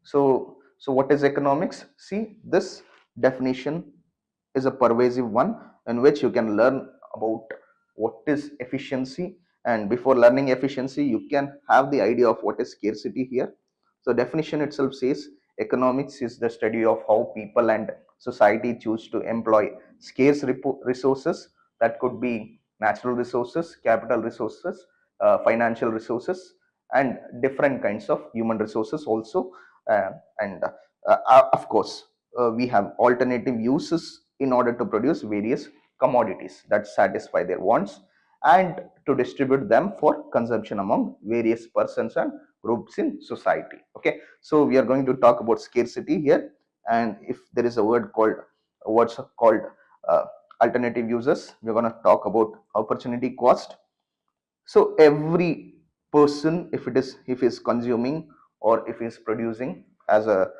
So what is economics? See, this definition is a pervasive one in which you can learn about what is efficiency, and before learning efficiency you can have the idea of what is scarcity here. So definition itself says economics is the study of how people and society choose to employ scarce resources. That could be natural resources, capital resources, financial resources, and different kinds of human resources also. And of course, we have alternative uses in order to produce various commodities that satisfy their wants and to distribute them for consumption among various persons and groups in society. Okay, so we are going to talk about scarcity here, and if there is a words called uh, alternative uses, we're going to talk about opportunity cost. So every person, if is consuming or if is producing as a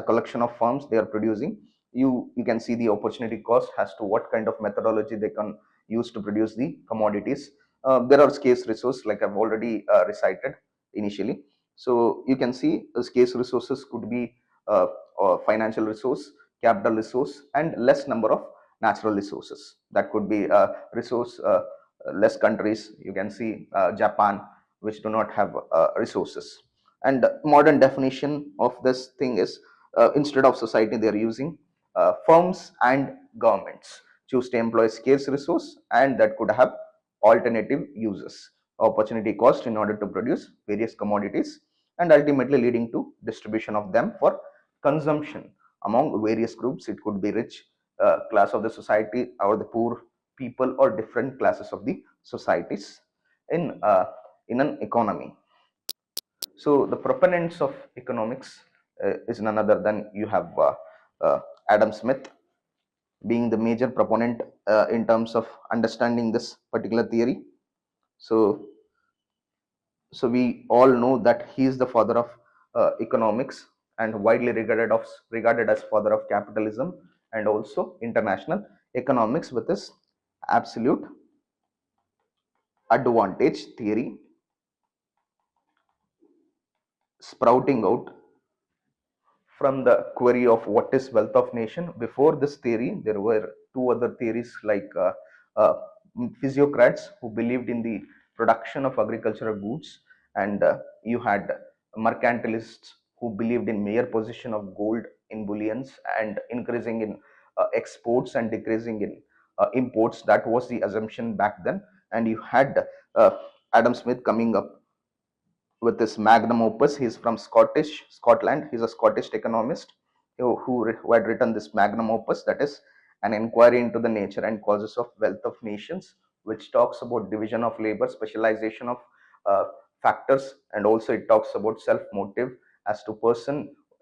collection of firms, they are producing, you can see the opportunity cost as to what kind of methodology they can use to produce the commodities. There are scarce resources like I've already recited initially. So you can see scarce resources could be uh, financial resource, capital resource, and less number of natural resources. That could be resource less countries. You can see Japan, which do not have resources. And modern definition of this thing is instead of society, they are using firms and governments choose to employ scarce resource and that could have alternative uses, opportunity cost in order to produce various commodities, and ultimately leading to distribution of them for consumption among various groups. It could be rich class of the society or the poor people or different classes of the societies in an economy. So the proponents of economics is none other than you have uh, Adam Smith being the major proponent in terms of understanding this particular theory. So so we all know that he is the father of economics and widely regarded as father of capitalism and also international economics with his absolute advantage theory sprouting out from the query of what is wealth of nation. Before this theory, there were two other theories like uh, physiocrats who believed in the production of agricultural goods, and you had mercantilists who believed in mere position of gold in bullions and increasing in exports and decreasing in imports. That was the assumption back then. And you had uh, Adam Smith coming up with this magnum opus. He's from Scotland. He's a Scottish economist who had written this magnum opus, that is an inquiry into the nature and causes of wealth of nations, which talks about division of labor, specialization of uh, factors, and also it talks about self motive as to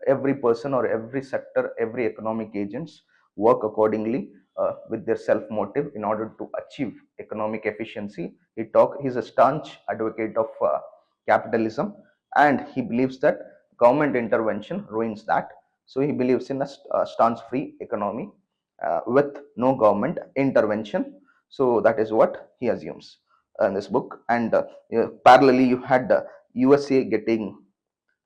every person or every sector, every economic agents work accordingly with their self motive in order to achieve economic efficiency. He's a staunch advocate of capitalism, and he believes that government intervention ruins that. So he believes in a stance free economy with no government intervention. So that is what he assumes in this book. And parallelly, you had USA getting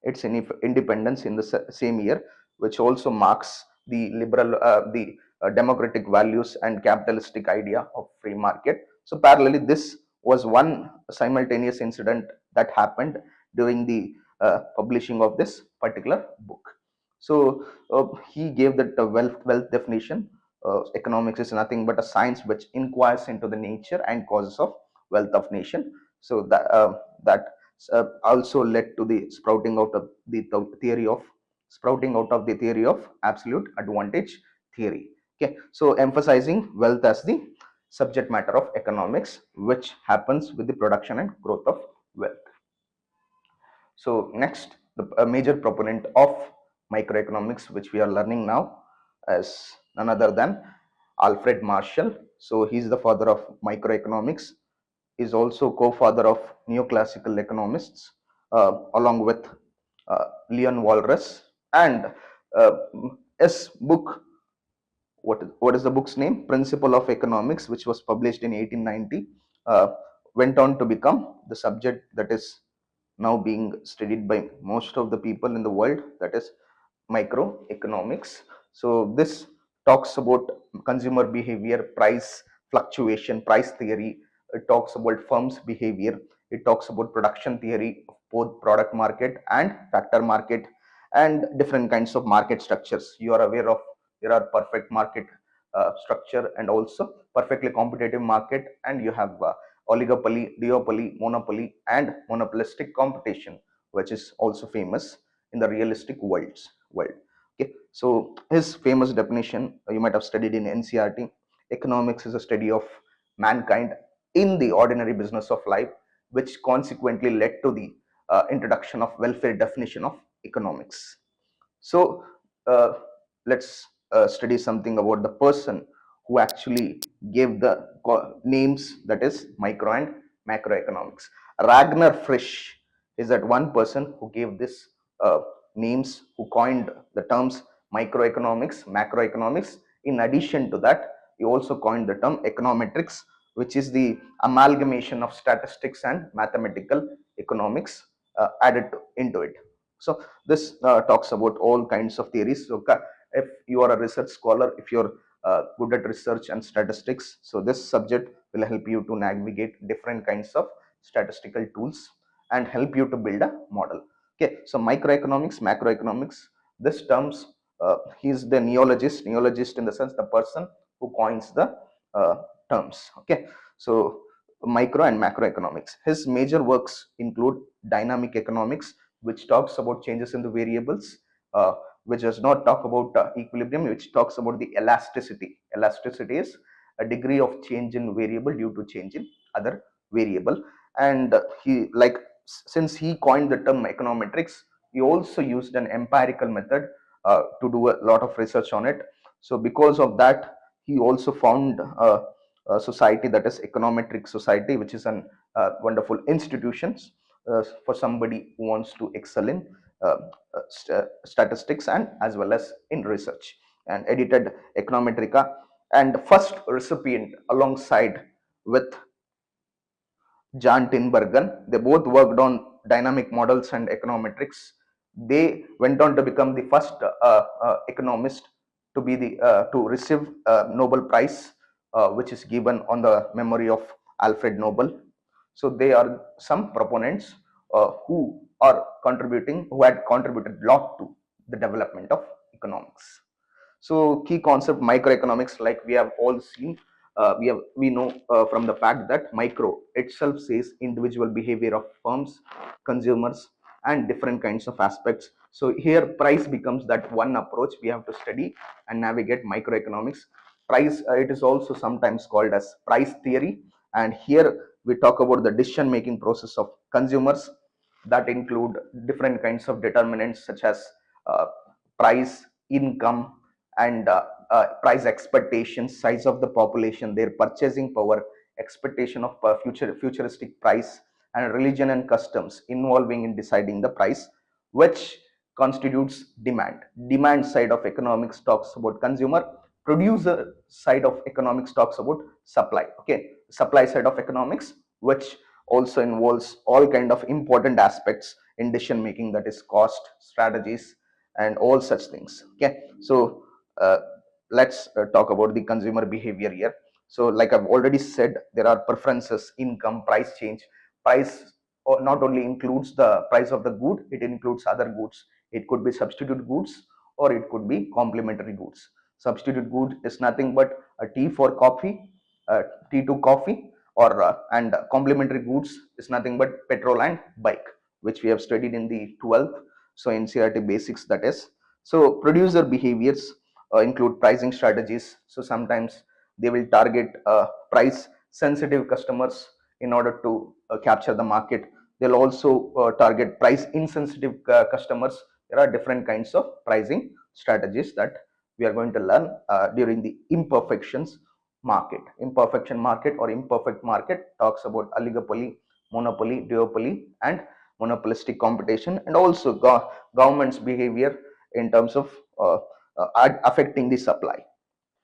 its independence in the same year, which also marks the democratic values and capitalistic idea of free market. So parallelly, this was one simultaneous incident that happened during the publishing of this particular book. So he gave that wealth definition. Economics is nothing but a science which inquires into the nature and causes of wealth of nation. So that also led to the sprouting out of the theory of absolute advantage theory. Okay, so emphasizing wealth as the subject matter of economics, which happens with the production and growth of wealth. So next, a major proponent of microeconomics, which we are learning now, is none other than Alfred Marshall. So he's the father of microeconomics, is also co-father of neoclassical economists, along with Leon Walras. And uh, his book, what is the book's name? Principle of Economics, which was published in 1890, uh, went on to become the subject that is now being studied by most of the people in the world, that is microeconomics. So this talks about consumer behavior, price fluctuation, price theory. It talks about firms behavior. It talks about production theory of both product market and factor market, and different kinds of market structures. You are aware of there are perfect market structure and also perfectly competitive market, and you have oligopoly, duopoly, monopoly, and monopolistic competition, which is also famous in the realistic world. Okay, so his famous definition you might have studied in NCERT: economics is a study of mankind in the ordinary business of life, which consequently led to the introduction of welfare definition of economics. So uh, let's study something about the person who actually gave the names, that is micro and macroeconomics. Ragnar Frisch is that one person who gave this names, who coined the terms microeconomics, macroeconomics. In addition to that, he also coined the term econometrics, which is the amalgamation of statistics and mathematical economics added into it. So this talks about all kinds of theories. So if you are a research scholar, if you're good at research and statistics, so this subject will help you to navigate different kinds of statistical tools and help you to build a model. Okay, so microeconomics, macroeconomics, this terms, he is the neologist in the sense the person who coins the uh, terms. Okay, so micro and macroeconomics. His major works include dynamic economics, which talks about changes in the variables, uh, which does not talk about equilibrium, which talks about the elasticity. Elasticity is a degree of change in variable due to change in other variable. And he, like, since he coined the term econometrics, he also used an empirical method to do a lot of research on it. So because of that, he also found a society, that is econometric society, which is an wonderful institution for somebody who wants to excel in uh, statistics and as well as in research, and edited econometrica. And first recipient alongside with Jan Tinbergen. They both worked on dynamic models and econometrics. They went on to become the first economist to be the to receive Nobel Prize, which is given on the memory of Alfred Nobel. So they are some proponents who had contributed a lot to the development of economics. So key concept microeconomics, like we have all seen, we know from the fact that micro itself says individual behavior of firms, consumers, and different kinds of aspects. So here price becomes that one approach we have to study and navigate microeconomics. Price, it is also sometimes called as price theory, and here we talk about the decision making process of consumers, that include different kinds of determinants such as uh, price, income, and price expectations, size of the population, their purchasing power, expectation of futuristic price, and religion and customs involving in deciding the price, which constitutes demand. Demand side of economics talks about consumer. Producer side of economics talks about supply. Okay, supply side of economics, which also involves all kind of important aspects in decision making, that is cost, strategies, and all such things. Okay, so uh, let's talk about the consumer behavior here. So like I've already said, there are preferences, income, price change. Price not only includes the price of the good, it includes other goods. It could be substitute goods or it could be complementary goods. Substitute good is nothing but a tea for coffee, tea to coffee, or and complementary goods is nothing but petrol and bike, which we have studied in the 12th, so NCERT basics, that is. So producer behaviors include pricing strategies. So sometimes they will target price sensitive customers in order to capture the market. They'll also target price insensitive customers. There are different kinds of pricing strategies that we are going to learn during the imperfections market. Imperfection market or imperfect market talks about oligopoly, monopoly, duopoly, and monopolistic competition, and also government's behavior in terms of affecting the supply.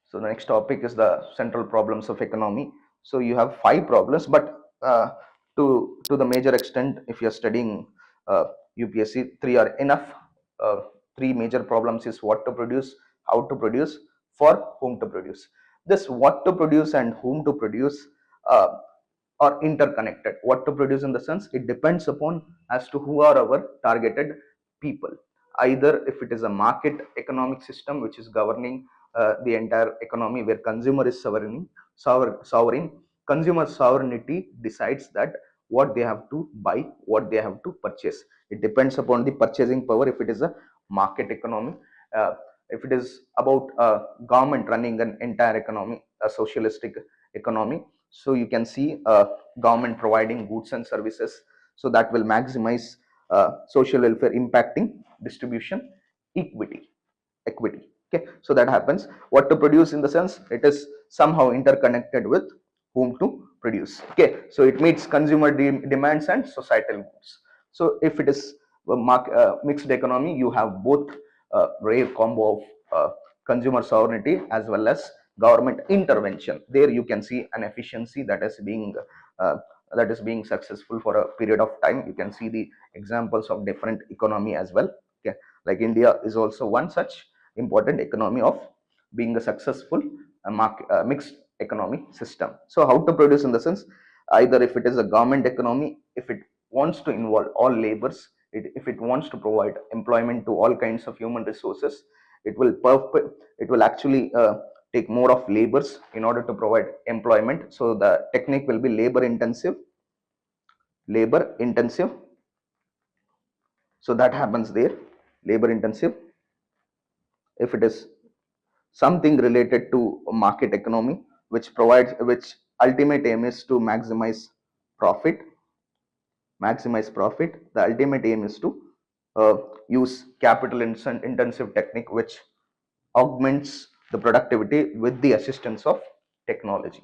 So the next topic is the central problems of economy. So you have 5 problems, but to the major extent, if you're studying UPSC. Three are enough. Three major problems is what to produce, how to produce, for whom to produce. This what to produce and whom to produce uh, are interconnected. What to produce in the sense it depends upon as to who are our targeted people. Either if it is a market economic system which is governing the entire economy where consumer is sovereign, consumer sovereignty decides that what they have to buy, what they have to purchase. It depends upon the purchasing power if it is a market economy. Uh, if it is about government running an entire economy, a socialistic economy, so you can see government providing goods and services, so that will maximize social welfare, impacting distribution equity. Okay, so that happens. What to produce in the sense it is somehow interconnected with whom to produce. Okay, so it meets consumer demands and societal goods. So if it is a mixed economy, you have both rare combo of consumer sovereignty as well as government intervention. There you can see an efficiency uh, that is being successful for a period of time. You can see the examples of different economy as well. Okay, like India is also one such important economy of being a successful mixed economy system. So how to produce in the sense, either if it is a government economy, if it wants to involve all labors, if it wants to provide employment to all kinds of human resources, it will actually take more of labors in order to provide employment. So the technique will be labor intensive. So that happens there, labor intensive. If it is something related to market economy, which ultimate aim is to profit maximize profit. The ultimate aim is to uh, use capital intensive technique which augments the productivity with the assistance of technology.